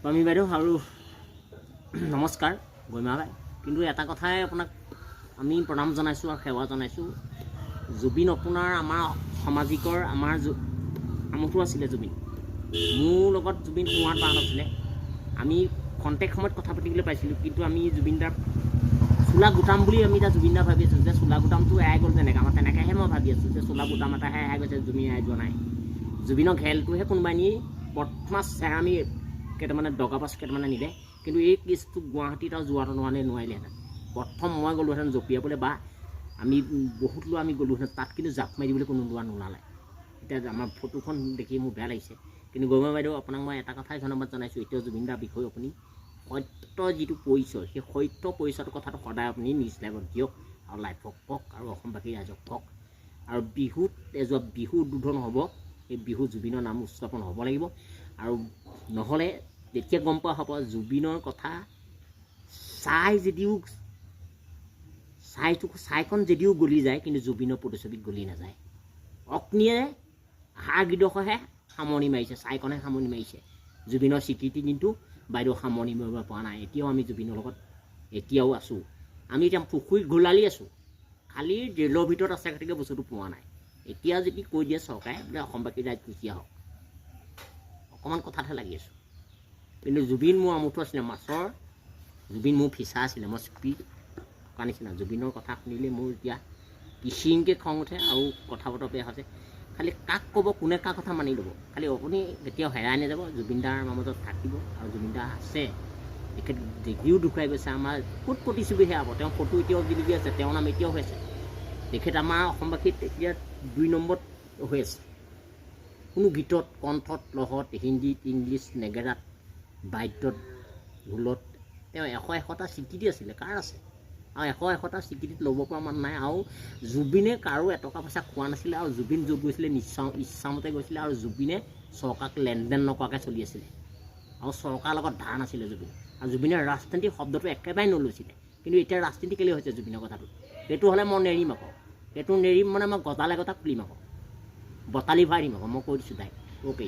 পামি বাইদেউ আৰু নমস্কাৰ গৰিমা বাই। কিন্তু এটা কথাই আপোনাক আমি প্ৰণাম জনাইছোঁ আৰু সেৱা জনাইছোঁ। জুবিন আপোনাৰ আমাৰ সামাজিকৰ আমঠু আছিলে জুবিন। মোৰ লগত জুবিন সোঁৱৰাত বাহ নাছিলে। আমি খন্তেক সময়ত কথা পাতিবলৈ পাইছিলোঁ, কিন্তু আমি জুবিনদাৰ চোলা গোটাম বুলি আমি এতিয়া জুবিনদা ভাবি আছোঁ যে চোলা গোটামটো এৰাই গ'ল তেনেকৈ। আমাৰ তেনেকৈহে মই ভাবি আছোঁ যে চোলা গোটাম এটাহে এৰাই গৈছে, জুবিন এৰাই যোৱা নাই। জুবিনৰ ঘেলটোহে কোনোবাই নি বদমাছ চেৰামি কেইটামানে দগাবাজ কেইটামানে নিলে। কিন্তু এই কেছটো গুৱাহাটীত আৰু যোৱাটো নোৱাৰিলেহেঁতেন। প্ৰথম মই গ'লোহেঁতেন জঁপিয়াবলৈ, বা আমি বহুত লোৱা আমি গ'লোহেঁতেন তাত, কিন্তু জাপ মাৰি দিবলৈ কোনো লোৱা নোলালে। এতিয়া আমাৰ ফটোখন দেখি মোৰ বেয়া লাগিছে। কিন্তু গৰিমা বাইদেউ আপোনাক মই এটা কথাই ধন্যবাদ জনাইছোঁ, এতিয়াও জুবিনদাৰ বিষয়ে আপুনি সত্য যিটো পৰিচয়, সেই সত্য পৰিচয়টোৰ কথাটো সদায় আপুনি নিজ লাইভত দিয়ক আৰু লাইভক কওক আৰু অসমবাসী ৰাইজক কওক। আৰু বিহুত এযোৱা বিহু উদ্বোধন হ'ব, এই বিহু জুবিনৰ নাম উদযাপন হ'ব লাগিব। আৰু নহ'লে তেতিয়া গম পোৱা হ'ব জুবিনৰ কথা ছাইখন যদিও গলি যায়, কিন্তু জুবিনৰ প্ৰতিচ্ছবিত গলি নাযায়। অগ্নিয়ে হাড়গিডখৰহে সামৰণি মাৰিছে, ছাইখনে সামৰণি মাৰিছে। জুবিনৰ স্বীকৃতি কিন্তু বাইদেউ সামৰণি মাৰিব পৰা নাই। এতিয়াও আমি জুবিনৰ লগত এতিয়াও আছোঁ। আমি এতিয়া পুখুৰীত ঘোলালি আছোঁ, খালি জেলৰ ভিতৰত আছে গতিকে বস্তুটো পোৱা নাই। এতিয়া যদি কৈ দিয়ে চৰকাৰে বোলে অসমবাসী ৰাইজ গুচি আহক, অকণমান কথাতহে লাগি আছোঁ। কিন্তু জুবিন মোৰ আমঠু আছিলে মাছৰ, জুবিন মোৰ ফিচা আছিলে, মই চিপি থকা নিচিনা। জুবিনৰ কথা শুনিলে মোৰ এতিয়া কিচিংকৈ খং উঠে আৰু কথা বতৰা বেয়া হৈছে। খালি কাক ক'ব, কোনে কাৰ কথা মানি ল'ব, খালি আপুনি কেতিয়াও হেৰাই নাযাব। জুবিনদাৰ মাজত থাকিব আৰু জুবিনদা আছে। তেখেত দেখিও দুখাই গৈছে, আমাৰ ক'ত প্ৰতিচ্ছবি হেৰাব। তেওঁৰ ফটো এতিয়াও জিলিকি আছে, তেওঁৰ নাম এতিয়াও হৈ আছে। তেখেত আমাৰ অসমবাসীত এতিয়া 2 নম্বৰত হৈ আছে। কোনো গীতত, কণ্ঠত, লহত, হিন্দীত, ইংলিছ, নেগেৰাত, বাদ্যত, ঢোলত তেওঁ 100টা স্বীকৃতি আছিলে। কাৰ আছে? আৰু 100টা স্বীকৃতিত ল'ব পৰা মানুহ নাই। আৰু জুবিনে কাৰো এটকা পইচা খোৱা নাছিলে। আৰু জুবিন য'ত গৈছিলে ইচ্ছামতে গৈছিলে। আৰু জুবিনে চৰকাৰক লেনদেন নকৰাকৈ চলি আছিলে। আৰু চৰকাৰৰ লগত ধাৰ নাছিলে জুবিন। আৰু জুবিনে ৰাজনীতি শব্দটো একেবাৰে নলৈছিলে। কিন্তু এতিয়া ৰাজনীতি কেলৈ হৈছে জুবিনৰ কথাটো? সেইটো হ'লে মই নেৰিম আকৌ। সেইটো নেৰিম মানে মই গজালে গজা খুলিম আকৌ, বটালি ভৰাই দিম আকৌ। মই কৈ দিছোঁ তাই অ'কে।